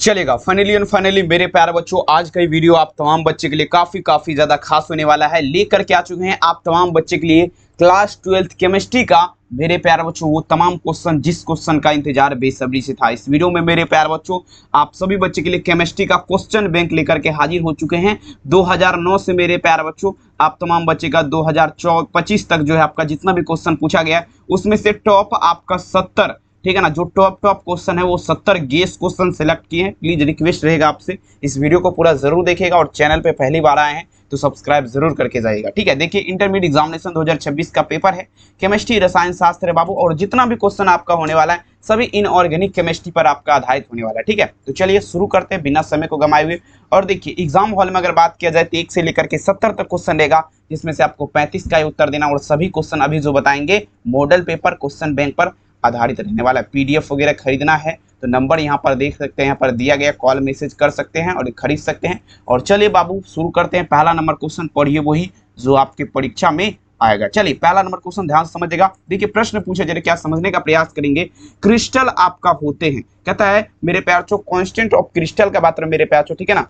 चलेगा। फाइनली मेरे प्यारे बच्चों, आज का ये वीडियो आप तमाम बच्चे के लिए काफी ज्यादा खास होने वाला है। लेकर के आ चुके हैं आप तमाम बच्चे के लिए क्लास 12th केमिस्ट्री का मेरे प्यारे बच्चों वो तमाम क्वेश्चन जिस क्वेश्चन का इंतजार बेसब्री से था। इस वीडियो में मेरे प्यारे बच्चों आप सभी बच्चे के लिए केमिस्ट्री का क्वेश्चन बैंक लेकर के हाजिर हो चुके हैं। 2009 से मेरे प्यारे बच्चों आप तमाम बच्चे का 2025 तक जो है आपका जितना भी क्वेश्चन पूछा गया है उसमें से टॉप आपका 70, ठीक है ना, जो टॉप क्वेश्चन है वो 70 गेस क्वेश्चन सेलेक्ट किए हैं। प्लीज रिक्वेस्ट रहेगा आपसे इस वीडियो को पूरा जरूर देखिएगा और चैनल पे पहली बार आए हैं तो सब्सक्राइब जरूर करके जाइएगा, ठीक है। देखिए इंटरमीडिएट एग्जामिनेशन 2026 का पेपर है, केमिस्ट्री रसायन शास्त्र है बाबू, और जितना भी क्वेश्चन आपका होने वाला है सभी इनऑर्गेनिक केमिस्ट्री पर आपका आधारित होने वाला है, ठीक है। तो चलिए शुरू करते हैं बिना समय को गंवाए हुए। और देखिए एग्जाम हॉल में अगर बात किया जाए तो 1 से लेकर के 70 तक क्वेश्चन रहेगा, जिसमें से आपको 35 का ही उत्तर देना, और सभी क्वेश्चन अभी जो बताएंगे मॉडल पेपर क्वेश्चन बैंक पर आधारित रहने वाला है। पीडीएफ वगैरह खरीदना है तो नंबर यहाँ पर देख सकते हैं, यहाँ पर दिया गया, कॉल मैसेज कर सकते हैं और खरीद सकते हैं। और चलिए बाबू शुरू करते हैं। पहला नंबर क्वेश्चन पढ़िए वही जो आपकी परीक्षा में आएगा। चलिए पहला नंबर क्वेश्चन ध्यान से समझिएगा। देखिए प्रश्न पूछे जरा, क्या समझने का प्रयास करेंगे। क्रिस्टल आपका होते हैं, कहता है मेरे प्यारों कॉन्स्टेंट ऑफ क्रिस्टल का बात मेरे प्यारों, ठीक है ना।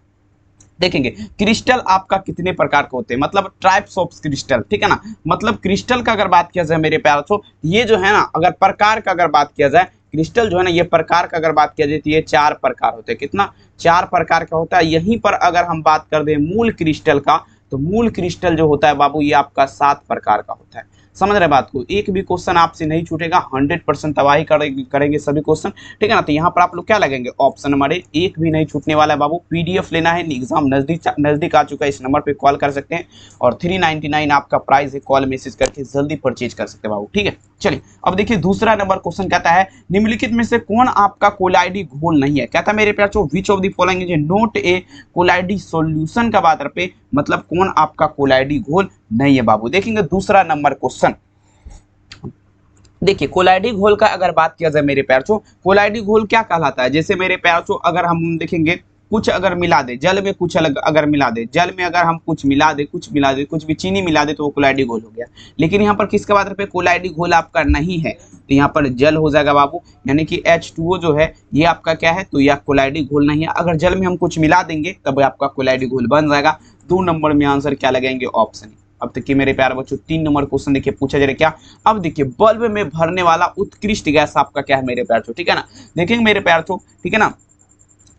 देखेंगे क्रिस्टल आपका कितने प्रकार के होते हैं, मतलब टाइप्स ऑफ क्रिस्टल, ठीक है ना। मतलब क्रिस्टल का अगर बात किया जाए मेरे प्यारों, ये जो है ना, अगर प्रकार का अगर बात किया जाए क्रिस्टल जो है ना, ये प्रकार का अगर बात किया जाए तो ये 4 प्रकार होते हैं। कितना? 4 प्रकार का होता है। यहीं पर अगर हम बात कर दें मूल क्रिस्टल का, तो मूल क्रिस्टल जो होता है बाबू ये आपका 7 प्रकार का होता है। समझ रहे बात को। एक भी क्वेश्चन आपसे नहीं छूटेगा, 100% तबाही करेंगे सभी क्वेश्चन, ठीक है ना। तो यहाँ पर आप लोग क्या लगेंगे, ऑप्शन नंबर ए, एक भी नहीं छूटने वाला है बाबू। पीडीएफ लेना है, एग्जाम नजदीक आ चुका है, इस नंबर पे कॉल कर सकते हैं और 399 आपका प्राइस है, कॉल मैसेज करके जल्दी परचेज कर सकते हैं बाबू, ठीक है। चलिए अब देखिए दूसरा नंबर क्वेश्चन कहता है निम्नलिखित में से कौन आपका कोलाइडी घोल नहीं है। कहता है मेरे प्यारों which of the following is not a colloidal solution का बात पे, मतलब कौन आपका कोलाइडी घोल नहीं है बाबू। देखेंगे दूसरा नंबर क्वेश्चन। देखिए कोलाइडी घोल का अगर बात किया जाए मेरे प्यारों, कोलाइडी घोल क्या कहलाता है। जैसे मेरे प्यारों अगर हम देखेंगे कुछ अगर मिला दे जल में, कुछ अलग अगर मिला दे जल में, अगर हम कुछ मिला दे कुछ भी चीनी मिला दे तो वो कोलाइडी घोल हो गया। लेकिन यहाँ पर किसके बात पे कोलाइडी घोल आपका नहीं है, तो यहाँ पर जल हो जाएगा बाबू, यानी कि H2O जो है ये आपका क्या है, तो यह कोलाइडी घोल नहीं है। अगर जल में हम कुछ मिला देंगे तब आपका कोलाइडी घोल बन जाएगा। 2 नंबर में आंसर क्या लगाएंगे, ऑप्शन। अब तक कि मेरे प्यारे बच्चों 3 नंबर क्वेश्चन देखिए पूछा जा रहा है क्या। अब देखिए बल्ब में भरने वाला उत्कृष्ट गैस आपका क्या है मेरे प्यारे, ठीक है ना। देखेंगे मेरे प्यारे, ठीक है ना,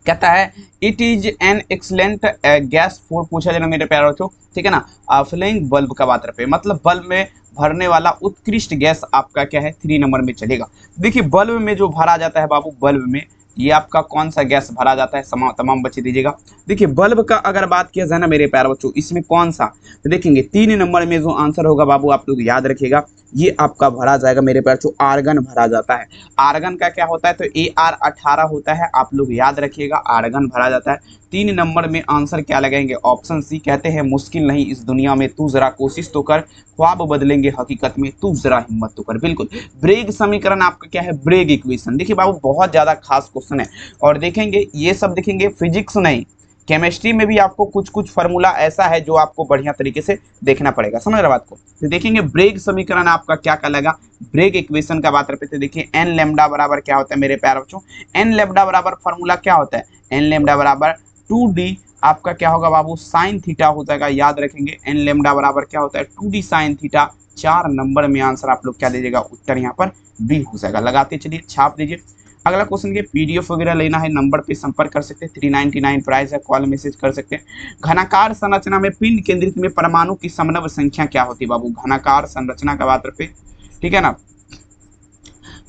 कहता है it is an excellent gas for, पूछा जा रहा है मेरे प्यारे बच्चों, ठीक है ना। फ्लेइंग बल्ब का बात पे, मतलब बल्ब में भरने वाला उत्कृष्ट गैस आपका क्या है, 3 नंबर में चलेगा। देखिए बल्ब में जो भरा जाता है बाबू, बल्ब में ये आपका कौन सा गैस भरा जाता है, तमाम बच्चे दीजिएगा। देखिए बल्ब का अगर बात किया जाए ना मेरे प्यारे बच्चों, इसमें कौन सा, तो देखेंगे 3 नंबर में जो आंसर होगा बाबू आप लोग याद रखिएगा, ये आपका भरा जाएगा मेरे प्यारे, आर्गन भरा जाता है। आर्गन का क्या होता है, तो AR18 होता है, आप लोग याद रखिएगा, आर्गन भरा जाता है। 3 नंबर में आंसर क्या लगाएंगे, ऑप्शन सी। कहते हैं मुश्किल नहीं इस दुनिया में, तू जरा कोशिश तो कर, ख्वाब बदलेंगे हकीकत में, तू जरा हिम्मत तो कर। बिल्कुल ब्रेग समीकरण आपका क्या है, ब्रेग इक्वेशन। देखिए बाबू बहुत ज्यादा खास क्वेश्चन है, और देखेंगे ये सब देखेंगे फिजिक्स नहीं, केमिस्ट्री में भी आपको कुछ फार्मूला ऐसा है जो आपको बढ़िया तरीके से देखना पड़ेगा, समझ रहे बात को। तो देखेंगे ब्रेग समीकरण आपका क्या कहलाएगा, ब्रेग इक्वेशन का बात करते। देखिए एन लैम्डा बराबर क्या होता है मेरे प्यारे बच्चों, एन लैम्डा बराबर फार्मूला क्या होता है, एन लैम्डा बराबर 2D आपका क्या होगा बाबू, साइन थीटा हो जाएगा, याद रखेंगे। एन लैम्डा बराबर क्या होता है, 2D साइन थीटा। 4 नंबर में आंसर आप लोग क्या दीजिएगा, उत्तर यहाँ पर बी हो जाएगा। लगाते चलिए, छाप दीजिए। अगला क्वेश्चन के पीडीएफ वगैरह लेना है, नंबर पे संपर्क कर सकते हैं, 399 प्राइस है, कॉल मैसेज कर सकते हैं। घनाकार संरचना में पिंड केंद्रित में परमाणु की समनव संख्या क्या होती है बाबू, घनाकार संरचना का बात पे, ठीक है ना।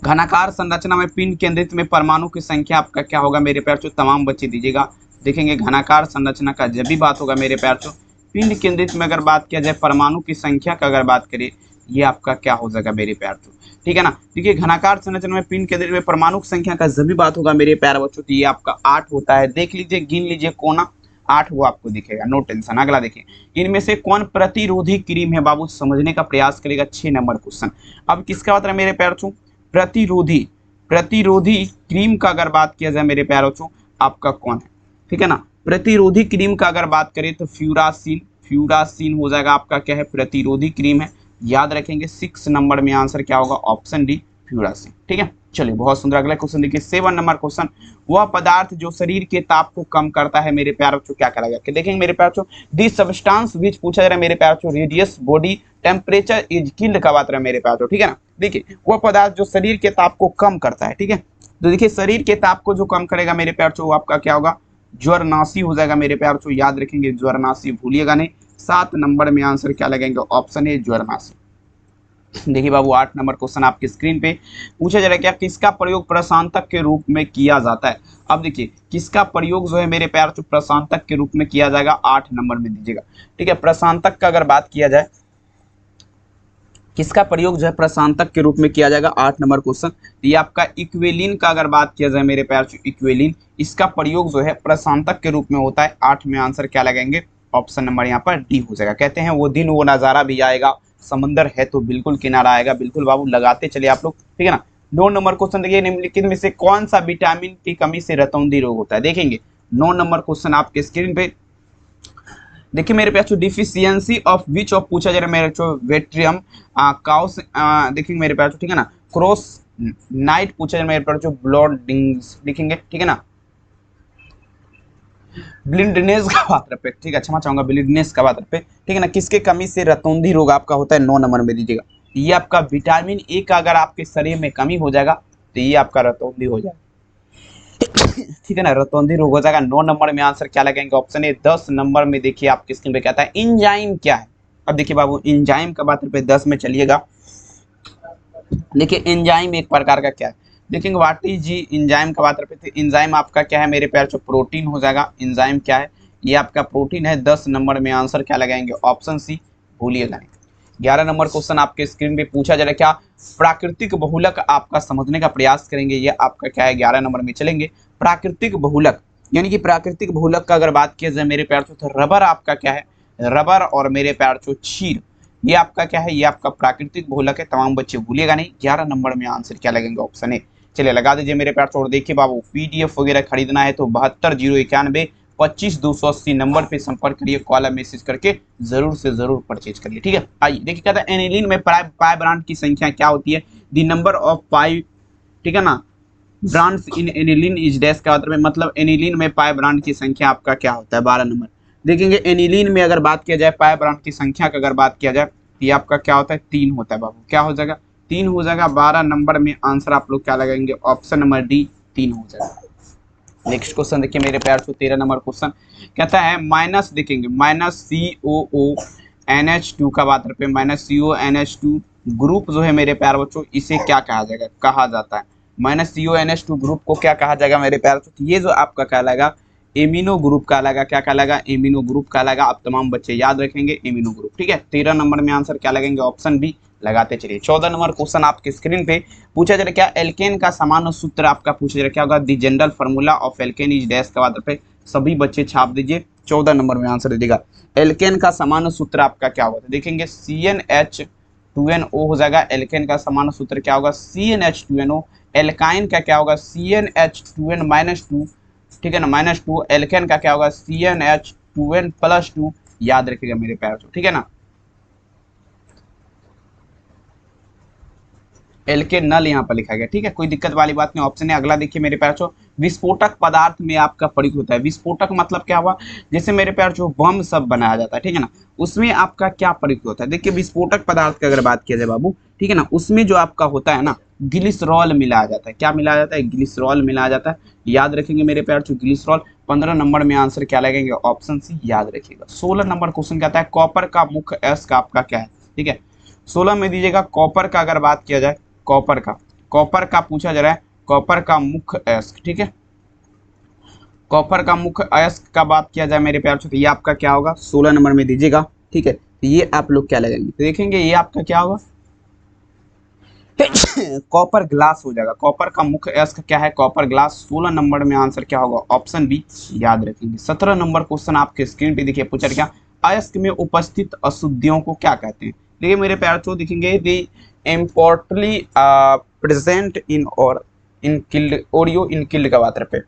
घनाकार संरचना में पिंड केंद्रित में परमाणु की संख्या आपका क्या होगा मेरे प्यारों, तमाम बच्चे दीजिएगा। देखेंगे घनाकार संरचना का जब भी बात होगा मेरे प्यारों, पिंड केंद्रित में अगर बात किया जाए परमाणु की संख्या का अगर बात करें, ये आपका क्या हो जाएगा मेरे प्यारों, ठीक है ना। देखिए घनाकार संरचना में पिंड केंद्रित में परमाणु की संख्या का जब भी बात होगा मेरे प्यारे बच्चों, तो ये आपका 8 होता है। देख लीजिए, गिन लीजिए, कोना 8 वो आपको दिखेगा, नो टेंशन। अगला देखिए इनमें से कौन प्रतिरोधी क्रीम है बाबू, समझने का प्रयास करेगा। 6 नंबर क्वेश्चन। अब किसका बात है मेरे प्यारों, प्रतिरोधी क्रीम का अगर बात किया जाए मेरे प्यारों, आपका कौन है, ठीक है ना। प्रतिरोधी क्रीम का अगर बात करें तो फ्यूरासीन हो जाएगा आपका क्या है, प्रतिरोधी क्रीम है, याद रखेंगे। 6 नंबर में आंसर क्या होगा, ऑप्शन डी फ्यूरासीन, ठीक है। चलिए बहुत सुंदर। अगला क्वेश्चन देखिए 7 नंबर क्वेश्चन, वह पदार्थ जो शरीर के ताप को कम करता है मेरे प्यारे बच्चों क्या कहलाएगा। कि देखेंगे मेरे प्यारे बच्चों, दी सब्सटेंस विच पूछा जा रहा है मेरे प्यारे बच्चों radius body temperature is killed का बात रहा है मेरे प्यारे बच्चों, ठीक है ना। देखिए वह पदार्थ जो शरीर के ताप को कम करता है, ठीक है। तो देखिए शरीर के ताप को जो कम करेगा मेरे प्यारे बच्चों वो आपका क्या होगा, ज्वरनाशी हो जाएगा मेरे प्यारे बच्चों, याद रखेंगे ज्वरनाशी, भूलिएगा नहीं। 7 नंबर में आंसर क्या लगेंगे, ऑप्शन ए ज्वरनाशी। देखिए बाबू 8 नंबर क्वेश्चन आपकी स्क्रीन पे पूछा जा रहा है क्या, किसका प्रयोग प्रशांतक के रूप में किया जाता है। अब देखिए किसका प्रयोग जो है मेरे प्यार जो प्रशांतक के रूप में किया जाएगा, 8 नंबर में दीजिएगा, ठीक है। प्रशांतक का अगर बात किया जाए, किसका प्रयोग जो है प्रशांतक के रूप में किया जाएगा, 8 नंबर क्वेश्चन। ये आपका इक्वेलिन का अगर बात किया जाए मेरे प्यार इक्वेलिन, इसका प्रयोग जो है प्रशांतक के रूप में होता है। 8 में आंसर क्या लगेंगे, ऑप्शन नंबर यहाँ पर डी हो जाएगा। कहते हैं वो दिन वो नज़ारा भी आएगा, समंदर है तो बिल्कुल किनारा आएगा। बिल्कुल बाबू लगाते चलिए आप लोग, ठीक है ना। 9 नंबर क्वेश्चन देखिए, निम्नलिखित में से कौन सा विटामिन की कमी से रतौंधी रोग होता है। देखेंगे 9 नंबर क्वेश्चन आपके स्क्रीन पे देखिए मेरे पास डिफिशियंसी ऑफ विच ऑफ पूछा जा रहा है मेरे जो वेट्रियम काउस, देखेंगे मेरे पास ठीक है ना, क्रॉस नाइट पूछा जा रहा है मेरे पास जो ब्लॉडिंग्स लिखेंगे, ठीक है ना, ब्लिंडनेस का बात पे, ठीक है, क्षमा चाहूंगा, ब्लिंडनेस का बात पे, ठीक है ना। किसके कमी से रतौंधी रोग आपका होता है, 9 नंबर में दीजिएगा। ये आपका विटामिन ए का अगर आपके शरीर में कमी हो जाएगा तो ये आपका रतौंधी हो जाएगा, ठीक है ना, रतौंधी रोग हो जाएगा। 9 नंबर में आंसर क्या लगेंगे, ऑप्शन ए। 10 नंबर में देखिए आपकी स्क्रीन पे कहता है इंजाइम क्या है। अब देखिए बाबू इंजाइम का बात पे 10 में चलिएगा। देखिए इंजाइम एक प्रकार का क्या है, देखेंगे व्हाट इज जी इंजाइम का बात रखते थे। इंजाइम आपका क्या है मेरे प्यार जो प्रोटीन हो जाएगा। इंजाइम क्या है, ये आपका प्रोटीन है। 10 नंबर में आंसर क्या लगाएंगे, ऑप्शन सी, भूलिएगा नहीं। 11 नंबर क्वेश्चन आपके स्क्रीन पे पूछा जा रहा है क्या, प्राकृतिक बहुलक आपका समझने का प्रयास करेंगे। ये आपका क्या है 11 नंबर में चलेंगे। प्राकृतिक बहुलक यानी कि प्राकृतिक बहुलक का अगर बात किया जाए मेरे प्यार तो रबर आपका क्या है, रबर और मेरे प्यार जो क्षीर, ये आपका क्या है, ये आपका प्राकृतिक बहुलक है। तमाम बच्चे भूलिएगा नहीं। 11 नंबर में आंसर क्या लगेंगे, ऑप्शन ए। चलिए लगा दीजिए मेरे प्यार और देखिए बाबू पीडीएफ वगैरह खरीदना है तो 72 091 25 280 नंबर पे संपर्क करिए, कॉल मैसेज करके जरूर से जरूर परचेज करिए, ठीक है। आइए देखिए कहता है एनिलीन में पाई ब्रांड की संख्या क्या होती है, दी नंबर ऑफ पाई, ठीक है ना, brands in aniline is dash का मतलब एनिलीन में पाई ब्रांड की संख्या आपका क्या होता है, 12 नंबर। देखेंगे एनिलीन में अगर बात किया जाए पाई ब्रांड की संख्या का अगर बात किया जाए ये आपका क्या होता है, 3 होता है बाबू। क्या हो जाएगा, 3 हो जाएगा। 12 नंबर में आंसर आप लोग क्या लगाएंगे, ऑप्शन नंबर डी, 3 हो जाएगा। नेक्स्ट क्वेश्चन देखिए मेरे प्यार से 13 नंबर क्वेश्चन कहता है माइनस, देखेंगे माइनस COONH2 का बात पे, माइनस CONH2 ग्रुप जो है मेरे प्यार बच्चों इसे क्या कहा जाएगा, कहा जाता है माइनस CONH2 ग्रुप को क्या कहा जाएगा मेरे प्यार बच्चों, ये जो आपका कहलाएगा एमिनो ग्रुप कहलाएगा। क्या कहलाएगा, एमिनो ग्रुप कहलाएगा। आप तमाम बच्चे याद रखेंगे एमिनो ग्रुप, ठीक है। 13 नंबर में आंसर क्या लगेंगे, ऑप्शन बी, लगाते चलिए। 14 नंबर क्वेश्चन आपके स्क्रीन पे पूछा जा रहा है क्या, एल्केन का सामान्य सूत्र आपका पूछा जा रहा है क्या होगा, the general formula of alkane is dash का बात पे सभी बच्चे छाप दीजिए। 14 नंबर में आंसर दीजिएगा। एल्केन का सामान्य सूत्र आपका क्या होगा, देखेंगे CnH2NO हो जाएगा। एल्केन का सामान्य सूत्र क्या होगा, CnH2NO। एल्काइन का क्या होगा, CnH2n-2, ठीक है ना, -2। एल्केन का क्या होगा, CnH2n+2, याद रखिएगा मेरे प्यारे, ठीक है ना। एल्केन नल यहाँ पर लिखा गया, ठीक है, कोई दिक्कत वाली बात नहीं, ऑप्शन है। अगला देखिए मेरे प्यारे, विस्फोटक पदार्थ में आपका प्रयुक्त होता है। विस्फोटक मतलब क्या हुआ, जैसे मेरे प्यार बम सब बनाया जाता है, ठीक है ना, उसमें आपका क्या प्रयुक्त होता है। देखिए विस्फोटक पदार्थ की अगर बात किया जाए बाबू, ठीक है ना, उसमें जो आपका होता है ना ग्लिसरॉल मिलाया जाता है। क्या मिलाया जाता है, ग्लिसरॉल मिलाया जाता है, याद रखेंगे मेरे प्यार ग्लिसरॉल। 15 नंबर में आंसर क्या लगेंगे, ऑप्शन सी, याद रखिएगा। 16 नंबर क्वेश्चन कहता है कॉपर का मुख्य एस का आपका क्या है, ठीक है। 16 में दीजिएगा कॉपर का अगर बात किया जाए, कॉपर का पूछा जा रहा है, कॉपर का मुख्य अयस्क, ठीक है, कॉपर का मुख्य अयस्क का बात किया जाए मेरे प्यार तो ये आपका क्या होगा, 16 नंबर में दीजिएगा, ठीक है। तो ये आप लोग क्या लगाएंगे, तो देखेंगे ये आपका क्या होगा कॉपर ग्लास हो जाएगा। कॉपर का मुख्य अयस्क क्या है, कॉपर ग्लास। 16 नंबर में आंसर क्या होगा, ऑप्शन बी, याद रखेंगे। 17 नंबर क्वेश्चन आपके स्क्रीन पे देखिए पूछा क्या, अयस्क में उपस्थित अशुद्धियों को क्या कहते हैं। देखिए मेरे प्यार तो देखेंगे दी इम्पोर्टली प्रेजेंट इन और इन किल्ड ओरियो इन किल्ड का बात पे,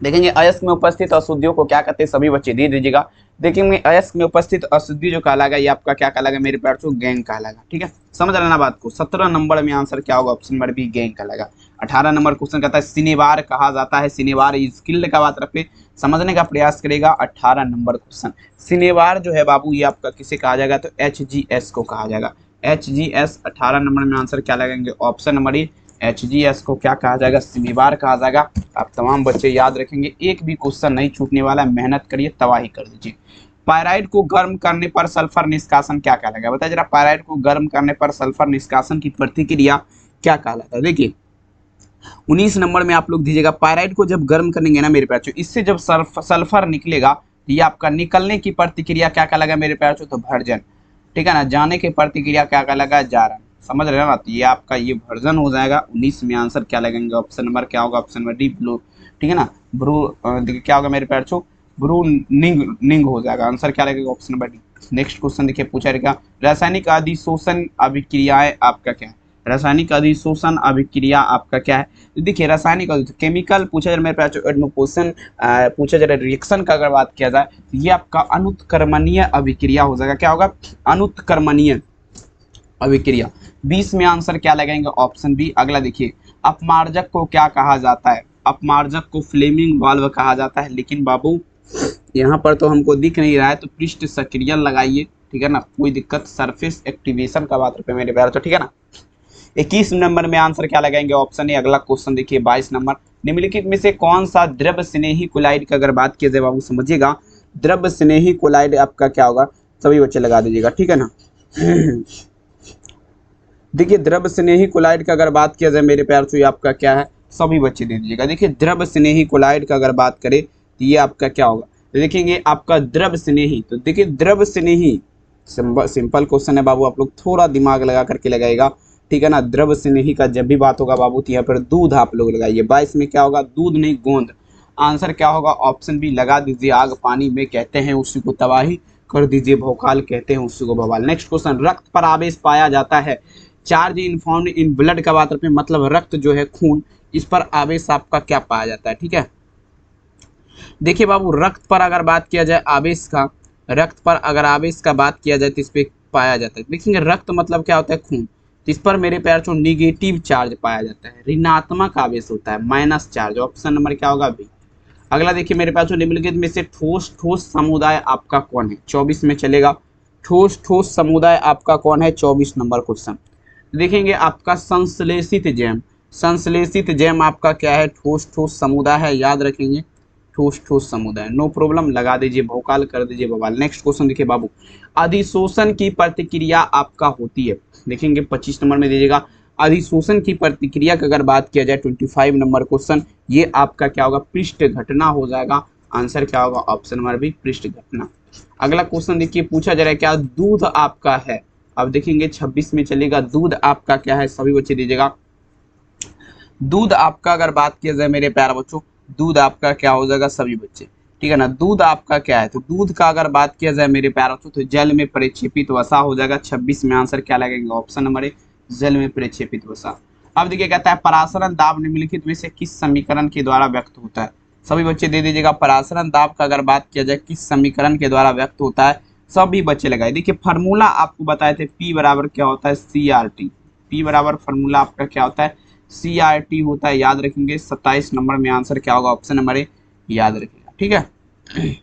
देखेंगे अयस्क में उपस्थित अशुद्धियों को क्या कहते हैं, सभी बच्चे दे दीजिएगा। देखेंगे अयस्क में उपस्थित अशुद्धि जो कहलाएगा ये आपका क्या कहलाएगा मेरे प्यार से, गैंग कहलाएगा। ठीक है, समझ लेना बात को। 17 नंबर में आंसर क्या होगा, ऑप्शन नंबर बी गैंग कहलाएगा। 18 नंबर क्वेश्चन कहता है सिनेबार कहा जाता है, सिनेबार इस किल्ड का बात रखे समझने का प्रयास करेगा। 18 नंबर क्वेश्चन सिनेबार जो है बाबू ये आपका किसे कहा जाएगा, तो HGS को कहा जाएगा। HGS 18 नंबर में आंसर क्या लगाएंगे, ऑप्शन नंबर ए HGS को क्या कहा जाएगा, सिनेबार कहा जाएगा। आप तमाम बच्चे याद रखेंगे, एक भी क्वेश्चन नहीं छूटने वाला, मेहनत करिए तबाही कर दीजिए। पायराइड को गर्म करने पर सल्फर निष्कासन क्या कहलाएगा, बताइए जरा। पायराइड को गर्म करने पर सल्फर निष्कासन की प्रतिक्रिया क्या कहलाता है। देखिए 19 नंबर में आप लोग दीजिएगा, पायराइड को जब गर्म करेंगे ना मेरे प्यार, इससे जब सल्फर निकलेगा ये आपका निकलने की प्रतिक्रिया क्या कहलाएगा मेरे प्यार, तो भर्जन। ठीक है ना, जाने की प्रतिक्रिया क्या कहलाएगा, जारण। समझ रहे हो ना, तो ये आपका ये वर्जन हो जाएगा। 19 में आंसर क्या लगेंगे, ऑप्शन नंबर क्या होगा, ऑप्शन नंबर डी ब्लू। ठीक है ना, ब्रू देखिए क्या होगा मेरे पैर ब्रू निंग हो जाएगा। आंसर क्या लगेगा, option number D. Next question देखिए पूछा रहेगा, रासायनिक अधिशोषण अभिक्रियाएं आपका क्या है, रासायनिक अधिशोषण अभिक्रिया आपका क्या है। तो देखिए रासायनिक केमिकल पूछा जाए मेरे पास, एडमोपोशन पूछा जाए रिएक्शन का अगर बात किया जाए तो ये आपका अनुत्क्रमणीय अभिक्रिया हो जाएगा। क्या होगा, अनुत्क्रमणीय अभिक्रिया। 20 में आंसर क्या लगाएंगे, ऑप्शन बी। अगला देखिए, अपमार्जक को क्या कहा जाता है, अपमार्जक को फ्लेमिंग वाल्व कहा जाता है। लेकिन बाबू यहाँ पर तो हमको दिख नहीं रहा है, तो पृष्ठ सक्रियण लगाइए। ठीक है ना, कोई दिक्कत, सरफेस एक्टिवेशन का बात पे मेरे प्यार। तो ठीक है ना, 21 नंबर में आंसर क्या लगाएंगे, ऑप्शन ए। अगला क्वेश्चन देखिए 22 नंबर, निम्नलिखित में से कौन सा द्रव स्नेही कोलाइड का अगर बात किया जाए बाबू समझिएगा, द्रव स्नेही कोलाइड आपका क्या होगा, सभी बच्चे लगा दीजिएगा। ठीक है ना, देखिए द्रव स्नेही कोलाइड का अगर बात किया जाए मेरे प्यार तो ये आपका क्या है, सभी बच्चे दे दीजिएगा। देखिए द्रव स्नेही कोलाइड का अगर बात करें तो ये आपका क्या होगा, तो देखेंगे आपका द्रव स्नेही। तो देखिए द्रव स्नेही सिंपल क्वेश्चन है बाबू, आप लोग थोड़ा दिमाग लगा करके लगाएगा। ठीक है ना, द्रव स्नेही का जब भी बात होगा बाबू तो यहाँ पर दूध आप लोग लगाइए। 22 में क्या होगा, दूध नहीं गोंद। आंसर क्या होगा, ऑप्शन बी लगा दीजिए। आग पानी में कहते हैं उसी को तबाही कर दीजिए, भोकाल कहते हैं उसी को बवाल। नेक्स्ट क्वेश्चन, रक्त पर आवेश पाया जाता है, charge in found in blood का बात रखते हैं, मतलब रक्त जो है खून, इस पर आवेश आपका क्या पाया जाता है। ठीक है, देखिए बाबू रक्त पर अगर बात किया जाए आवेश का, रक्त पर अगर आवेश का बात किया जाए तो इस पर पाया जाता है। देखेंगे रक्त मतलब क्या होता है, खून, तो इस पर मेरे प्यार निगेटिव चार्ज पाया जाता है, ऋणात्मक आवेश होता है, माइनस चार्ज। ऑप्शन नंबर क्या होगा, बी। अगला देखिए मेरे पास निम्नलिखित में से ठोस ठोस समुदाय आपका कौन है, 24 में चलेगा। ठोस ठोस समुदाय आपका कौन है, 24 नंबर क्वेश्चन। देखेंगे आपका संश्लेषित जैम, संश्लेषित जैम आपका क्या है, ठोस ठोस समुदाय है, याद रखेंगे ठोस ठोस समुदाय। नो प्रॉब्लम, लगा दीजिए, भोकाल कर दीजिए बवाल। नेक्स्ट क्वेश्चन देखिए बाबू, अधिशोषण की प्रतिक्रिया आपका होती है। देखेंगे 25 नंबर में दीजिएगा, अधिशोषण की प्रतिक्रिया की अगर बात किया जाए 25 नंबर क्वेश्चन, ये आपका क्या होगा, पृष्ठ घटना हो जाएगा। आंसर क्या होगा, ऑप्शन नंबर बी, पृष्ठ घटना। अगला क्वेश्चन देखिए पूछा जा रहा है, क्या दूध आपका है। अब देखेंगे 26 में चलेगा, दूध आपका क्या है, सभी बच्चे दीजिएगा। दूध आपका अगर बात किया जाए मेरे प्यारे बच्चों, दूध आपका क्या हो जाएगा, सभी बच्चे। ठीक है ना, दूध आपका क्या है, तो दूध का अगर बात किया जाए मेरे प्यारे बच्चों तो जल में प्रक्षेपित वसा हो जाएगा। 26 में आंसर क्या लगेगा, ऑप्शन नंबर ए, जल में प्रक्षेपित वसा। अब देखिए कहता है परासरण दाब निम्नलिखित में से किस समीकरण के द्वारा व्यक्त होता है, सभी बच्चे दे दीजिएगा। परासरण दाब का अगर बात किया जाए किस समीकरण के द्वारा व्यक्त होता है, सभी बच्चे लगाए। देखिए फार्मूला आपको बताए थे, पी बराबर क्या होता है, CRT। पी बराबर फार्मूला आपका क्या होता है, CRT होता है, याद रखेंगे। 27 नंबर में आंसर क्या होगा, ऑप्शन नंबर ए, याद रखिएगा। ठीक है,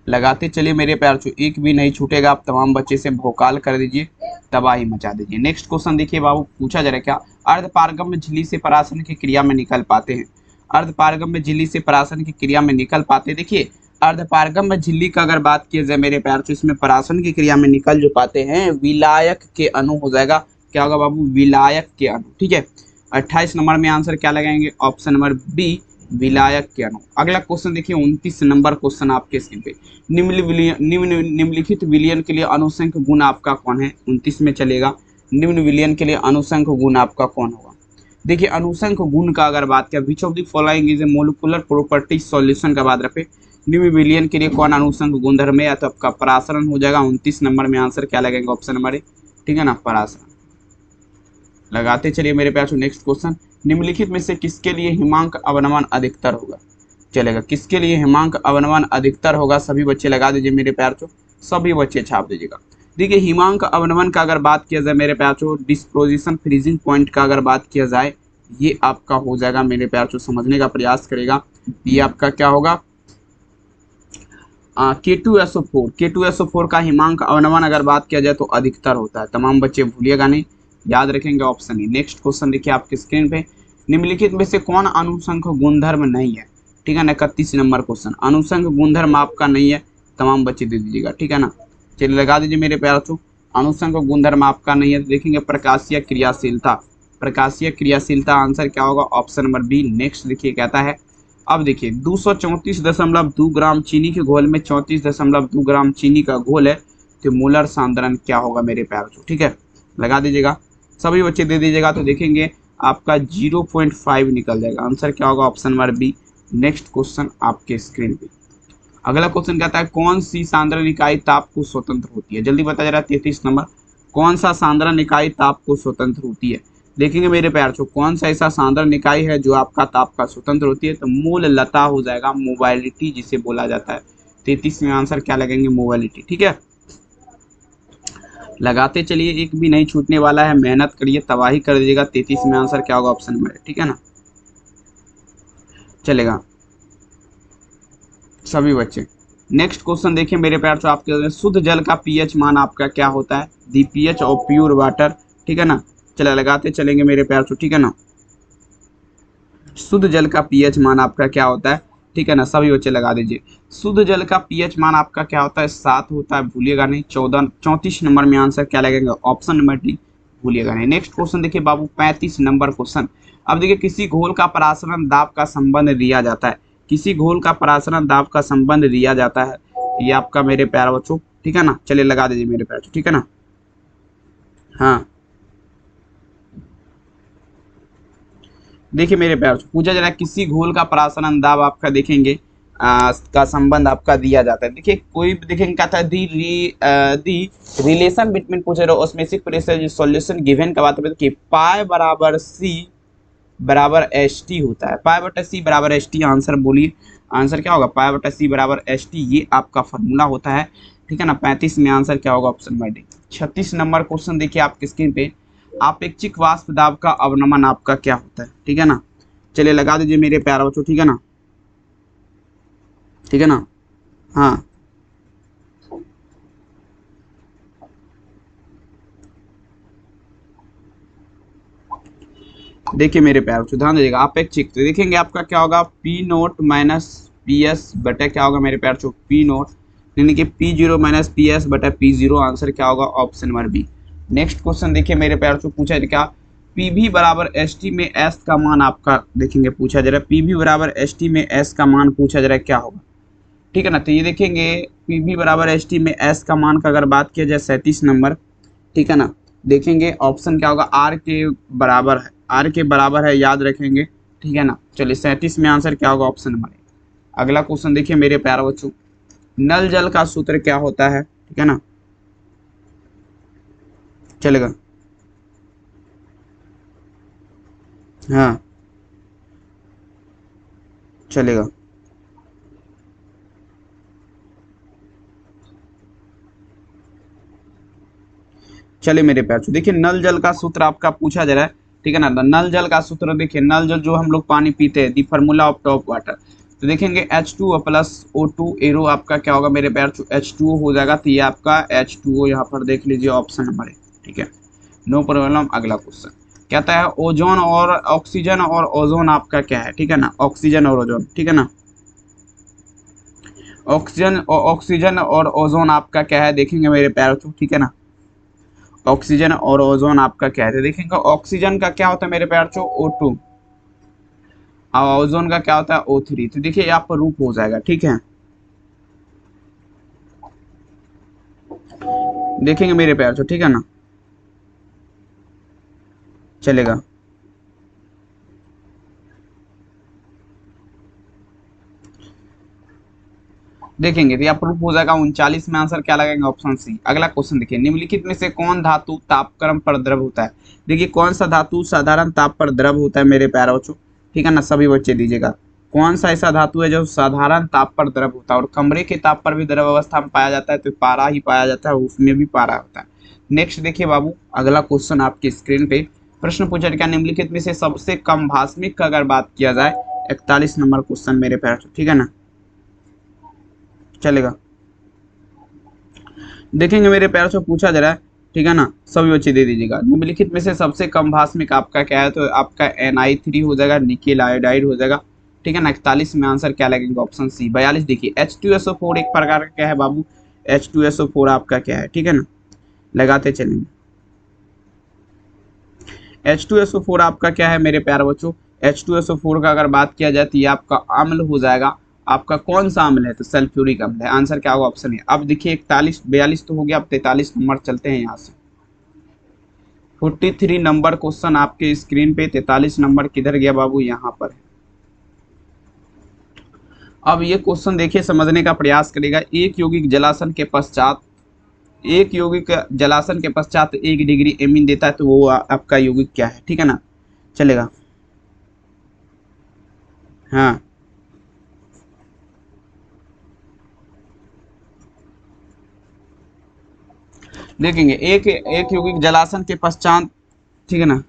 लगाते चलिए मेरे प्यार, एक भी नहीं छूटेगा। आप तमाम बच्चे से भोकाल कर दीजिए, तबाही मचा दीजिए। नेक्स्ट क्वेश्चन देखिए बाबू, पूछा जा रहा है क्या, अर्धपारगम्य झिल्ली से परासरण की क्रिया में निकल पाते हैं। अर्धपारगम्य झिल्ली से परासरण की क्रिया में निकल पाते हैं। देखिए अर्धपारगम्य झिल्ली का अगर बात किया जाए मेरे प्यार, इसमें परासरण की क्रिया में निकल जो पाते हैं विलायक के अणु हो जाएगा। क्या होगा बाबू, विलायक के अणु। ठीक है, 28 नंबर में आंसर क्या लगाएंगे, ऑप्शन नंबर बी, विलायक के अणु। अगला क्वेश्चन देखिए 29 नंबर क्वेश्चन आपके स्क्रीन पे, निम्नलिखित विलयन के लिए अनुसंख गुण आपका कौन है, 29 में चलेगा। निम्न विलयन के लिए अनुसंख गुण आपका कौन होगा। देखिए अनुसंख गुण का अगर बात करें, विच of the following is a molecular property solution का बात रखें, निम्न विलयन के लिए कौन अनुसंख गुणधर्म है, या तो आपका परासरण हो जाएगा। 29 नंबर में आंसर क्या लगेगा, ऑप्शन नंबर ए। ठीक है ना, परासरण। लगाते चलिए मेरे प्यार। नेक्स्ट क्वेश्चन, निम्नलिखित में से किसके लिए हिमांक अवनमन अधिकतर होगा। चलेगा, किसके लिए हिमांक अवनमन अधिकतर होगा, सभी बच्चे लगा दीजिए मेरे प्यार चो, सभी बच्चे छाप दीजिएगा। देखिए हिमांक अवनमन का अगर बात किया जाए मेरे प्यार चो, डिस्पोजिशन फ्रीजिंग पॉइंट का अगर बात किया जाए, ये आपका हो जाएगा मेरे प्यार चो, समझने का प्रयास करेगा। ये आपका क्या होगा, K2SO4, K2SO4 का हिमांक अवनमन अगर बात किया जाए तो अधिकतर होता है। तमाम बच्चे भूलिएगा नहीं, याद रखेंगे ऑप्शन ही। नेक्स्ट क्वेश्चन देखिए आपके स्क्रीन पे, निम्नलिखित में से कौन अनुसंघ गुणधर्म नहीं है। ठीक है ना, 31 नंबर क्वेश्चन, अनुसंघ गुणधर्म आपका नहीं है, तमाम बच्चे दे दीजिएगा। ठीक है ना, चलिए लगा दीजिए मेरे प्यार बच्चों, अनुसंघ गुणधर्म आपका नहीं है। तो देखेंगे प्रकाशीय क्रियाशीलता, प्रकाशीय क्रियाशीलता आंसर क्या होगा, ऑप्शन नंबर बी। नेक्स्ट देखिए कहता है, अब देखिए 234.2 ग्राम चीनी के घोल में 34.2 ग्राम चीनी का घोल है, तो मोलर सांद्रण क्या होगा मेरे प्यार बच्चों। ठीक है, लगा दीजिएगा, सभी बच्चे दे दीजिएगा। तो देखेंगे आपका 0.5 निकल जाएगा, आंसर क्या होगा, option number B. Next question आपके स्क्रीन पे, अगला क्वेश्चन कहता है कौन सी सांद्रण इकाई ताप को स्वतंत्र होती है। जल्दी बता जरा, 33 नंबर, कौन सा सांद्रण इकाई ताप को स्वतंत्र होती है। देखेंगे मेरे प्यार छो, कौन सा ऐसा सांद्रण इकाई है जो आपका ताप का स्वतंत्र होती है, तो मूल लता हो जाएगा, मोबाइलिटी जिसे बोला जाता है। 33 में आंसर क्या लगेंगे, मोबाइलिटी। ठीक है, लगाते चलिए, एक भी नहीं छूटने वाला है, मेहनत करिए, तबाही कर दीजिएगा। 33 में आंसर क्या होगा, ऑप्शन नंबर। ठीक है ना, चलेगा सभी बच्चे। नेक्स्ट क्वेश्चन देखिए मेरे प्यार से, आपके शुद्ध जल का पीएच मान आपका क्या होता है, the pH of pure water. ठीक है ना, चला लगाते चलेंगे मेरे प्यार से। ठीक है ना, शुद्ध जल का पीएच मान आपका क्या होता है। ठीक है ना, सभी बच्चे लगा दीजिए, शुद्ध जल का पीएच मान आपका क्या होता है, 7 होता है, भूलिएगा नहीं। 34 नंबर में आंसर क्या लगेगा, ऑप्शन नंबर डी, भूलिएगा नहीं। नेक्स्ट क्वेश्चन देखिए बाबू, 35 नंबर क्वेश्चन। अब देखिए किसी घोल का परासरण दाब का संबंध दिया जाता है, किसी घोल का परासरण दाब का संबंध दिया जाता है, ये आपका मेरे प्यार बच्चों। ठीक है ना, चलिए लगा दीजिए मेरे प्यार। ठीक है ना, हाँ देखिए मेरे प्यार पूछा जा रहा है किसी घोल का परासरण दाब आपका देखेंगे का संबंध आपका दिया जाता है। देखिए कोई भी देखेंगे क्या था, दी रिलेशन बिटवीन पूछ रहे हो ऑस्मोटिक प्रेशर सॉल्यूशन गिवन का बात है, पाई बराबर सी बराबर एच टी होता है, पाई बटा सी बराबर एच टी। आंसर बोलिए, आंसर क्या होगा, पाई बटा सी बराबर एच टी, ये आपका फॉर्मूला होता है। ठीक है ना, 35 में आंसर क्या होगा, option number D. 36 number question देखिए आपकी स्क्रीन पे, अपेक्षिक वाष्प दाब का अवनमन आपका क्या होता है। ठीक है ना, चलिए लगा दीजिए मेरे प्यारे बच्चों। ठीक है ना, ठीक है ना, हाँ देखिए मेरे प्यारे बच्चों ध्यान दीजिएगा, अपेक्षिक तो देखेंगे आपका क्या होगा, P note minus P S बटा क्या होगा मेरे प्यारे बच्चों, पी नोट, यानी कि P zero minus P S बटा पी जीरो। आंसर क्या होगा, option number B. Next question देखिए मेरे प्यारे बच्चों, पूछा है क्या, पी भी बराबर एस टी में एस का मान आपका देखेंगे, पूछा जा रहा है पी भी बराबर एस टी में एस का मान पूछा जा रहा है क्या होगा। ठीक है ना, तो ये देखेंगे पी भी बराबर एस टी में एस का मान का अगर बात किया जाए 37 नंबर। ठीक है ना, देखेंगे ऑप्शन क्या होगा, आर के बराबर है, आर के बराबर है, याद रखेंगे। ठीक है ना, चलिए 37 में आंसर क्या होगा, ऑप्शन नंबर ए। अगला क्वेश्चन देखिए मेरे प्यारे बच्चों, नल जल का सूत्र क्या होता है। ठीक है ना, चलेगा, हाँ चलेगा, चलिए मेरे प्यार बच्चों, देखिए नल जल का सूत्र आपका पूछा जा रहा है। ठीक है ना, नल जल का सूत्र देखिए, नल जल जो हम लोग पानी पीते हैं, दी फार्मूला ऑफ टॉप वाटर, तो देखेंगे H2O प्लस O2 एरो आपका क्या होगा मेरे प्यार H2O हो जाएगा। तो ये आपका H2O यहाँ पर देख लीजिए, ऑप्शन नंबर है। ठीक है, नो प्रॉब्लम। अगला क्वेश्चन कहता है ओजोन और ऑक्सीजन और ओजोन आपका क्या है। ठीक है ना, ऑक्सीजन और ओजोन। ठीक है ना, ऑक्सीजन और ओजोन आपका क्या है, देखेंगे मेरे प्यार। ठीक है ना, ऑक्सीजन और ओजोन आपका क्या है, देखेंगे ऑक्सीजन का क्या होता है मेरे प्यार O2 और ओजोन का क्या होता है O3। तो देखिए यहाँ पर रूप हो जाएगा। ठीक है, देखेंगे मेरे प्यार। ठीक है ना, चलेगा, देखेंगे तो यह प्रूफ हो जाएगा। 39 में आंसर क्या लगेगा? Option C. अगला क्वेश्चन देखिए, निम्नलिखित में से कौन धातु तापक्रम पर द्रव होता है? देखिए कौन सा धातु साधारण ताप पर द्रव होता है मेरे प्यारे बच्चों? ठीक है ना, सभी बच्चे दीजिएगा। कौन सा ऐसा धातु है जो साधारण ताप पर द्रव होता है और कमरे के ताप पर भी द्रव अवस्था में पाया जाता है? तो पारा ही पाया जाता है, उसमें भी पारा होता है। नेक्स्ट देखिए बाबू, अगला क्वेश्चन आपकी स्क्रीन पे प्रश्न पूछा गया, निम्नलिखित में से सबसे कम भास्मिक का अगर बात किया जाए, 41 नंबर क्वेश्चन मेरे प्यारे बच्चों, ठीक है ना, चलेगा। देखेंगे मेरे प्यार से पूछा जा रहा है, ठीक है ना, सभी बच्चे दे दीजिएगा। निम्नलिखित में से सबसे कम भास्मिक आपका क्या है? तो आपका Na3 हो जाएगा, निकेल आयोडाइड हो जाएगा, ठीक है ना। 41 में आंसर क्या लगेगा? ऑप्शन सी। 42 देखिए, H2SO4 एक प्रकार का क्या है बाबू? H2SO4 आपका क्या है? ठीक है ना, लगाते चलेंगे। H2SO4 आपका क्या है मेरे प्यारे बच्चों? H2SO4 का अगर बात किया जाए तो ये आपका अम्ल हो जाएगा। आपका कौन सा अम्ल है? तो सल्फ्यूरिक अम्ल है। आंसर क्या होगा? ऑप्शन है। अब देखिए 41 42 तो हो गया, अब 43 नंबर चलते हैं यहाँ से। 43 नंबर क्वेश्चन आपके स्क्रीन पे, 43 नंबर किधर गया बाबू? यहाँ पर है। अब ये क्वेश्चन देखिए, समझने का प्रयास करेगा। एक यौगिक जलासन के पश्चात 1 डिग्री एमीन देता है, तो वो आपका यौगिक क्या है? ठीक है ना, चलेगा। हाँ, देखेंगे एक यौगिक जलासन के पश्चात, ठीक है ना,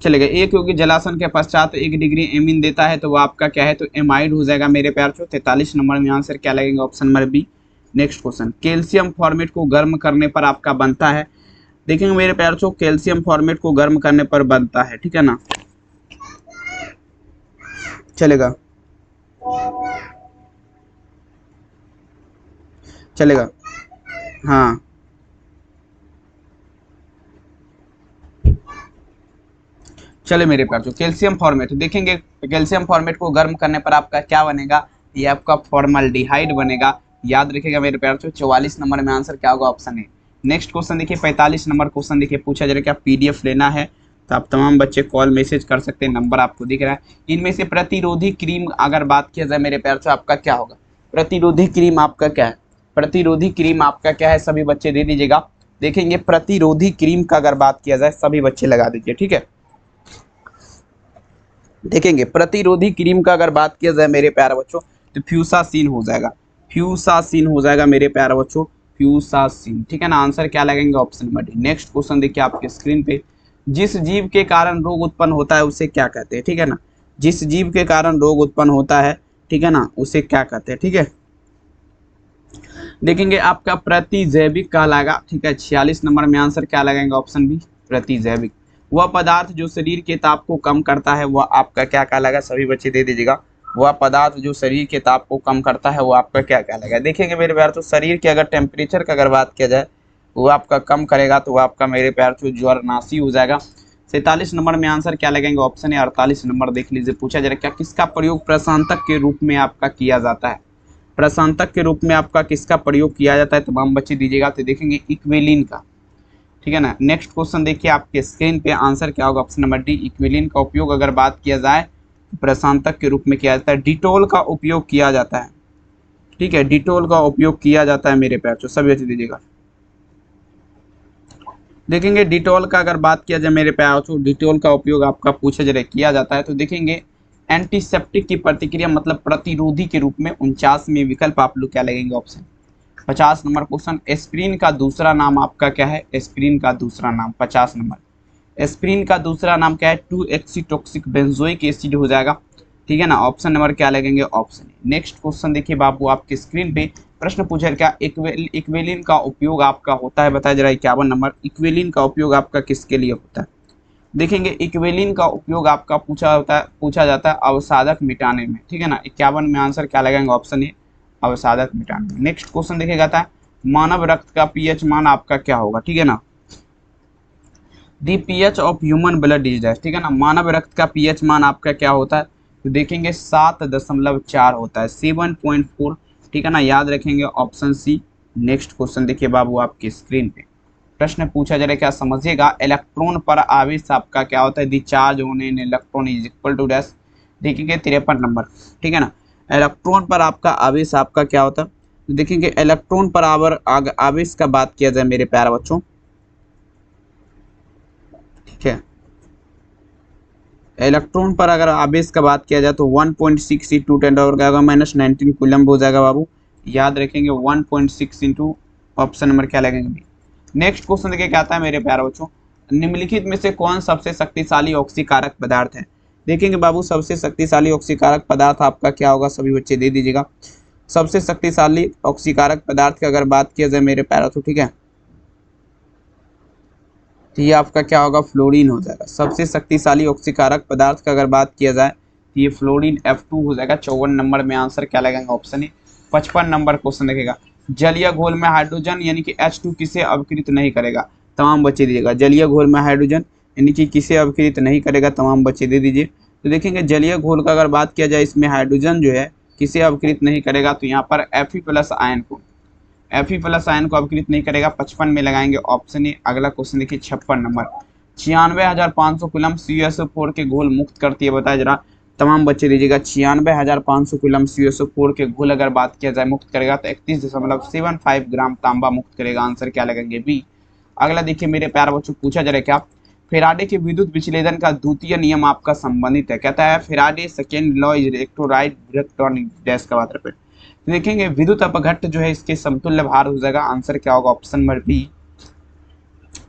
चलेगा। एक यौगिक जलासन के पश्चात 1 डिग्री एमीन देता है, तो वो आपका क्या है? तो एमाइड हो जाएगा मेरे प्यार चो। 43 नंबर में आंसर क्या लगेगा? Option number B. Next question, calcium formate को गर्म करने पर आपका बनता है? देखेंगे मेरे प्यार चो, कैल्शियम फॉर्मेट को गर्म करने पर बनता है, ठीक है ना, चलेगा, चलेगा। हाँ, चले मेरे प्यार चो, कैल्शियम फॉर्मेट देखेंगे। कैल्शियम फॉर्मेट को गर्म करने पर आपका क्या बनेगा? ये आपका फॉर्मल्डिहाइड बनेगा। याद रखिएगा मेरे प्यार चो। 44 नंबर में आंसर क्या होगा? Option A. नेक्स्ट क्वेश्चन देखिए, 45 नंबर क्वेश्चन देखिए, पूछा जा रहा है क्या पीडीएफ लेना है तो आप तमाम बच्चे कॉल मैसेज कर सकते हैं, नंबर आपको दिख रहा है। इनमें से प्रतिरोधी क्रीम अगर बात किया जाए मेरे प्यार चो, आपका क्या होगा? प्रतिरोधी क्रीम आपका क्या है? प्रतिरोधी क्रीम आपका क्या है? सभी बच्चे दे दीजिएगा। देखेंगे प्रतिरोधी क्रीम का अगर बात किया जाए, सभी बच्चे लगा दीजिए, ठीक है। देखेंगे प्रतिरोधी क्रीम का अगर बात किया जाए मेरे प्यारे बच्चों, तो फ्यूसासीन हो जाएगा। फ्यूसासीन हो जाएगा मेरे प्यारे बच्चों, फ्यूसासीन, ठीक है ना। आंसर क्या लगेंगे? Option number D. Next question देखिए आपके स्क्रीन पे, जिस जीव के कारण रोग उत्पन्न होता है उसे क्या कहते हैं? ठीक है ना, जिस जीव के कारण रोग उत्पन्न होता है, ठीक है ना, उसे क्या कहते हैं? ठीक है, देखेंगे आपका प्रतिजैविक कहलाएगा, ठीक है। 46 नंबर में आंसर क्या लगेगा? ऑप्शन बी, प्रतिजैविक। वह पदार्थ जो शरीर के ताप को कम करता है, वह आपका क्या कहलाएगा? सभी बच्चे दे दीजिएगा। वह पदार्थ जो शरीर के ताप को कम करता है, वो आपका क्या कहलाएगा? देखेंगे मेरे प्यार तो शरीर के अगर टेम्परेचर का अगर बात किया जाए, वो आपका कम करेगा, तो वह आपका मेरे प्यार तो ज्वरनाशी हो जाएगा। 47 नंबर में आंसर क्या लगेगा? ऑप्शन है। 48 नंबर देख लीजिए, पूछा जा रहा है क्या किसका प्रयोग प्रशांतक के रूप में आपका किया जाता है? प्रशांतक के रूप में आपका किसका प्रयोग किया जाता है? तमाम बच्चे दीजिएगा। तो देखेंगे इक्वेलिन का, ठीक है ना। नेक्स्ट क्वेश्चन देखिए आपके स्क्रीन पे, आंसर क्या होगा? ऑप्शन नंबर डी, इक्वेलिन का उपयोग अगर बात किया जाए तो प्रशांतक के रूप में किया जाता है। डिटोल का उपयोग किया जाता है, ठीक है, डिटोल का उपयोग किया जाता है मेरे प्यार, सभी बच्चे दीजिएगा। देखेंगे डिटोल का अगर बात किया जाए मेरे प्यार, डिटोल का उपयोग आपका पूछा जा रहा है किया जाता है, तो देखेंगे एंटीसेप्टिक की प्रतिक्रिया मतलब प्रतिरोधी के रूप में। 49 में विकल्प आप लोग क्या लगेंगे? ऑप्शन। 50 नंबर क्वेश्चन, एस्पिरिन का दूसरा नाम आपका क्या है? एस्पिरिन का दूसरा नाम 50 नंबर, एस्पिरिन का दूसरा नाम क्या है? 2-एक्सीटोक्सिक बेंजोइक एसिड हो जाएगा, ठीक है ना। ऑप्शन नंबर क्या लगेंगे? ऑप्शन। नेक्स्ट क्वेश्चन देखिए बाबू आपके स्क्रीन पे, प्रश्न पूछा है क्या इक्वेलिन का उपयोग आपका होता है? बताया जा रहा है 51 नंबर, इक्वेलिन का उपयोग आपका किसके लिए होता है? देखेंगे इक्वेलिन का उपयोग आपका पूछा जाता है अवसादक मिटाने में, ठीक है ना। 51 में आंसर क्या लगेगा? ऑप्शन ए, अवसादक मिटाने में। नेक्स्ट क्वेश्चन देखेगा था, मानव रक्त का पीएच मान आपका क्या होगा? ठीक है ना, the pH of human blood is dash, ठीक है ना। मानव रक्त का पीएच मान आपका क्या होता है? तो देखेंगे 7.4 होता है, 7.4, ठीक है ना, याद रखेंगे ऑप्शन सी। नेक्स्ट क्वेश्चन देखिए बाबू आपके स्क्रीन पे, प्रश्न पूछा जा रहा है क्या? समझिएगा, इलेक्ट्रॉन पर आवेश आपका क्या होता है? The charge on an electron is equal to dash, देखिए 53 नंबर, ठीक है ना। इलेक्ट्रॉन पर आपका आवेश आपका क्या होता है, तो देखेंगे इलेक्ट्रॉन पर आवेश का बात किया जाए मेरे प्यारे बच्चों, ठीक है, इलेक्ट्रॉन पर अगर आवेश का बात किया जाए तो 1.6 इंटू 10⁻⁻19 कूलम्ब हो जाएगा बाबू, याद रखेंगे 1.6 इंटू ऑप्शन नंबर क्या लगेंगे। नेक्स्ट क्वेश्चन देखिए क्या आता है मेरे प्यारे बच्चों, निम्नलिखित में से कौन सबसे शक्तिशाली ऑक्सीकारक पदार्थ है। देखेंगे बाबू सबसे शक्तिशाली ऑक्सीकारक पदार्थ आपका क्या होगा, सभी बच्चे दे दीजिएगा। सबसे शक्तिशाली ऑक्सीकारक पदार्थ की अगर बात किया जाए मेरे प्यारे बच्चों, ठीक है, तो ये आपका क्या होगा, फ्लोरीन हो जाएगा। सबसे शक्तिशाली ऑक्सीकारक पदार्थ का अगर बात किया जाए तो ये फ्लोरीन F2 हो जाएगा। 54 नंबर में आंसर क्या लगेगा, ऑप्शन ए। 55 नंबर क्वेश्चन देखेगा, जलीय घोल में हाइड्रोजन यानी कि H2 किसे अवकृत नहीं करेगा, तमाम बच्चे दीजिएगा। जलीय घोल में हाइड्रोजन यानी कि किसे अवकृत नहीं करेगा, तमाम बच्चे दे दीजिए। तो देखेंगे जलीय घोल का अगर बात किया जाए इसमें हाइड्रोजन जो है किसे अवकृत नहीं करेगा, तो यहाँ पर Fe+ आयन को, Fe+ आयन को अवकृत नहीं करेगा। 55 में लगाएंगे ऑप्शन ए। अगला क्वेश्चन देखिए 56 नंबर, 96,500 कूलम CuSO4 के घोल मुक्त करती है, बताया जरा, तमाम बच्चे दीजिएगा। 96,500 कूलम CuSO4 के घोल अगर बात किया जाए मुक्त करेगा तो 31.75 ग्राम तांबा मुक्त करेगा, आंसर क्या लगेंगे, बी। अगला देखिए मेरे प्यारे बच्चों, पूछा जरा क्या, फेराडे के विद्युत विच्छेदन का द्वितीय नियम आपका संबंधित है, कहता है Faraday second law is electrolyte electronic dash का बात पे देखेंगे विद्युत अपघट्ट जो है इसके समतुल्य भार हो जाएगा, आंसर क्या होगा, option number B.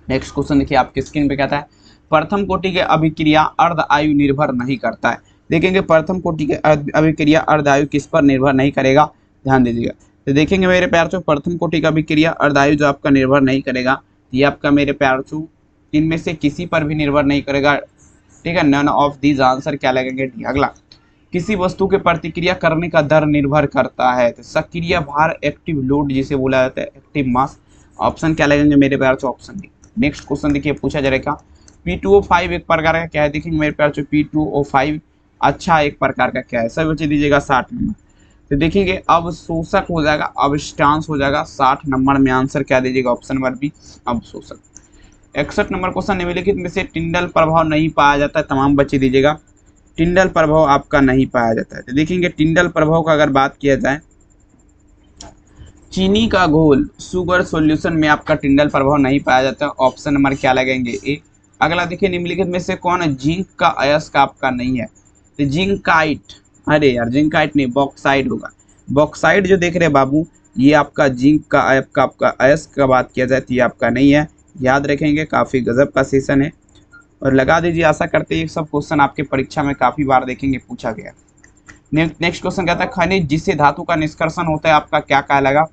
Next question देखिए आपके स्क्रीन पे कहता है प्रथम कोटि के अभिक्रिया अर्ध आयु निर्भर नहीं करता है। देखेंगे प्रथम कोटि के अभिक्रिया अर्ध आयु किस पर निर्भर नहीं करेगा, ध्यान दीजिएगा। तो देखेंगे मेरे प्यार चो प्रथम कोटि का अभिक्रिया अर्ध आयु जो आपका निर्भर नहीं करेगा, ये आपका मेरे प्यार चो इनमें से किसी पर भी निर्भर नहीं करेगा, ठीक है, नन ऑफ दीज, आंसर क्या लगेंगे, डी। अगला, किसी वस्तु के प्रतिक्रिया करने का दर निर्भर करता है, तो सक्रिय भार एक्टिव लोड जिसे बोला जाता है, एक्टिव मास, ऑप्शन क्या लगेंगे मेरे प्यार चो, ऑप्शन डी। नेक्स्ट क्वेश्चन देखिए पूछा जाएगा P2O5 एक प्रकार का क्या है, देखेंगे मेरे प्यार चो P2O5 अच्छा एक प्रकार का क्या है, सब बच्चे दीजिएगा 60 नंबर। तो देखेंगे अवशोषक हो जाएगा, अवस्टांस हो जाएगा, 60 नंबर में आंसर क्या दीजिएगा, ऑप्शन नंबर बी, अवशोषक। 61 नंबर क्वेश्चन, निम्नलिखित में से टिंडल प्रभाव नहीं पाया जाता है, तमाम बच्चे दीजिएगा। टिंडल प्रभाव आपका नहीं पाया जाता है, तो देखेंगे टिंडल प्रभाव का अगर बात किया जाए, चीनी का घोल शुगर सॉल्यूशन में आपका टिंडल प्रभाव नहीं पाया जाता है, ऑप्शन नंबर क्या लगेंगे, ए। अगला देखिए निम्नलिखित में से कौन जिंक का अयस्क आपका नहीं है, तो जिंकाइट, अरे यार जिंकाइट नहीं, बॉक्साइड होगा। बॉक्साइड जो देख रहे हैं बाबू, ये आपका जिंक का आपका अयस्क का बात किया जाए तो ये आपका नहीं है, याद रखेंगे। काफ़ी गजब का सेशन है और लगा दीजिए, आशा करते हैं ये सब क्वेश्चन आपके परीक्षा में काफ़ी बार देखेंगे पूछा गया। नेक्स्ट क्वेश्चन कहता है खनिज जिससे धातु का निष्कर्षण होता है आपका क्या कहलाएगा,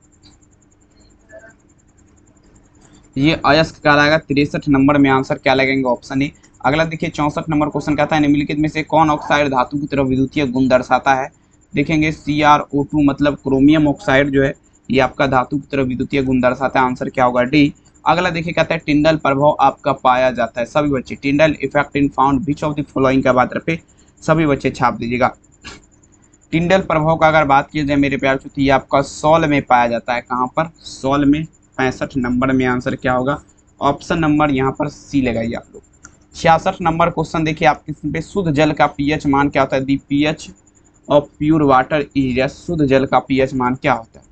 ये अयस्क कहलाएगा। 63 नंबर में आंसर क्या लगेंगे, ऑप्शन ए। अगला देखिए 64 नंबर क्वेश्चन कहता है निम्नलिखित में से कौन ऑक्साइड धातु की तरफ विद्युतीय गुण दर्शाता है, देखेंगे CrO2 मतलब क्रोमियम ऑक्साइड जो है ये आपका धातु की तरफ विद्युतीय गुण दर्शाता है, आंसर क्या होगा, डी। अगला देखिए कहता है टिंडल प्रभाव आपका पाया जाता है, सभी बच्चे Tyndall effect in found which of the following का बात रखे, सभी बच्चे छाप दीजिएगा। टिंडल प्रभाव का अगर बात किया जाए मेरे प्यार तो ये आपका सॉल में पाया जाता है, कहाँ पर, सॉल में। 65 नंबर में आंसर क्या होगा, ऑप्शन नंबर यहाँ पर सी लगाइए आप लोग। 66 नंबर क्वेश्चन देखिए आपके स्क्रीन पे, शुद्ध जल का पीएच मान क्या होता है, the pH of pure water is, शुद्ध जल का पीएच मान क्या होता है,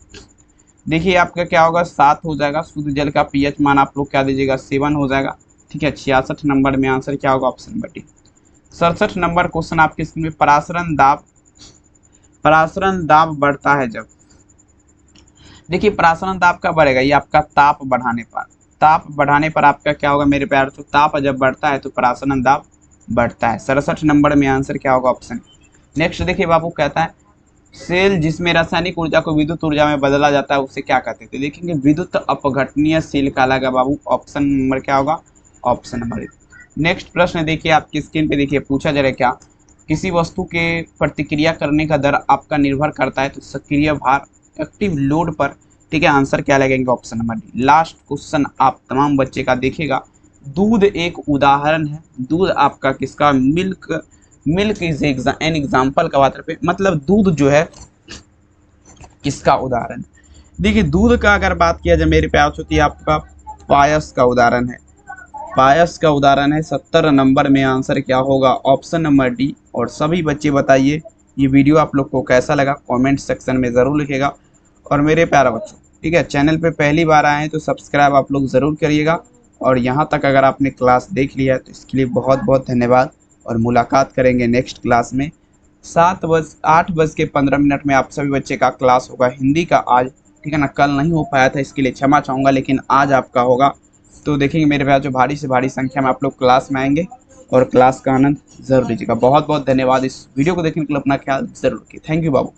देखिए आपका क्या होगा 7 हो जाएगा। शुद्ध जल का पीएच मान आप लोग क्या दीजिएगा, 7 हो जाएगा, ठीक है। 66 नंबर में आंसर क्या होगा, option number D. 67 number question आपके स्क्रीन में, परासरण दाब बढ़ता है जब, देखिए परासरण दाब कब बढ़ेगा, ये आपका ताप बढ़ाने पर आपका क्या होगा मेरे प्यार, तो ताप जब बढ़ता है तो परासरण दाब बढ़ता है। 67 नंबर में आंसर क्या होगा, ऑप्शन। नेक्स्ट देखिए बाबू कहता है सेल जिसमें रासायनिक ऊर्जा को विद्युत ऊर्जा में बदला जाता है उसे क्या कहते हैं, तो देखेंगे विद्युत अपघटनीय सेल कहलाएगा बाबू, ऑप्शन नंबर क्या होगा, ऑप्शन नंबर। नेक्स्ट प्रश्न देखिए आपकी स्क्रीन पे, देखिए पूछा जा रहा है क्या, किसी वस्तु के प्रतिक्रिया करने का दर आपका निर्भर करता है तो सक्रिय भार एक्टिव लोड पर, ठीक है, आंसर क्या लगेंगे, option number D. Last question आप तमाम बच्चे का देखिएगा, दूध एक उदाहरण है, दूध आपका किसका, मिल्क इज एन एग्जाम्पल का बात पे, मतलब दूध जो है किसका उदाहरण। देखिए दूध का अगर बात किया जाए मेरे प्यार होती है आपका पायस का उदाहरण है, पायस का उदाहरण है। 70 नंबर में आंसर क्या होगा, ऑप्शन नंबर डी। और सभी बच्चे बताइए ये वीडियो आप लोग को कैसा लगा कमेंट सेक्शन में ज़रूर लिखिएगा। और मेरे प्यारे बच्चों, ठीक है, चैनल पे पहली बार आए हैं तो सब्सक्राइब आप लोग ज़रूर करिएगा। और यहाँ तक अगर आपने क्लास देख लिया है तो इसके लिए बहुत बहुत धन्यवाद। और मुलाकात करेंगे नेक्स्ट क्लास में 8:15 में आप सभी बच्चे का क्लास होगा हिंदी का आज, ठीक है ना। कल नहीं हो पाया था, इसके लिए क्षमा चाहूँगा, लेकिन आज आपका होगा। तो देखेंगे मेरे प्यारे जो भारी से भारी संख्या में आप लोग क्लास में आएंगे और क्लास का आनंद ज़रूर लीजिएगा। बहुत बहुत धन्यवाद। इस वीडियो को देखने के लिए अपना ख्याल ज़रूर रखिए। Thank you Babu.